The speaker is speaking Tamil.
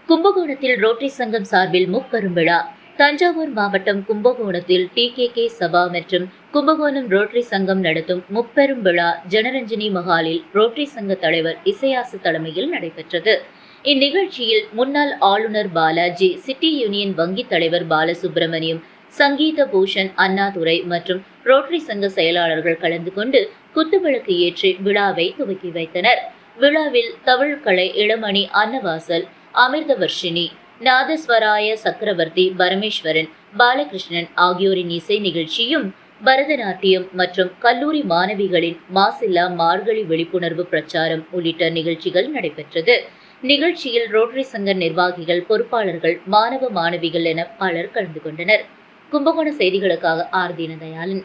கும்பகோணத்தில் ரோட்டரி சங்கம் சார்பில் முப்பெரும் விழா. தஞ்சாவூர் மாவட்டம் கும்பகோணத்தில் டிகேகே சபா மற்றும் கும்பகோணம் ரோட்டரி சங்கம் நடத்தும் முப்பெரும் விழா ஜனரஞ்சனி மஹாலில் ரோட்டரி சங்க தலைவர் இசையாசு தலைமையில் நடைபெற்றது. இந்நிகழ்ச்சியில் முன்னாள் ஆளுநர் பாலாஜி, சிட்டி யூனியன் வங்கி தலைவர் பாலசுப்ரமணியம், சங்கீத பூஷன் அண்ணாதுரை மற்றும் ரோட்டரி சங்க செயலாளர்கள் கலந்து கொண்டு குத்துவிளக்கு ஏற்றி விழாவை துவக்கி வைத்தனர். விழாவில் தவிழ்கலை இளமணி அன்னவாசல், அமிர்தவர்ஷினி, நாதஸ்வராய சக்கரவர்த்தி, பரமேஸ்வரன், பாலகிருஷ்ணன் ஆகியோரின் இசை நிகழ்ச்சியும், பரதநாட்டியம் மற்றும் கல்லூரி மாணவிகளின் மாசில்லா மார்கழி விழிப்புணர்வு பிரச்சாரம் உள்ளிட்ட நிகழ்ச்சிகள் நடைபெற்றது. நிகழ்ச்சியில் ரோட்டரி சங்க நிர்வாகிகள், பொறுப்பாளர்கள், மாணவ மாணவிகள் என பலர் கலந்து கொண்டனர். கும்பகோண செய்திகளுக்காக ஆர். தீனதயாளன்.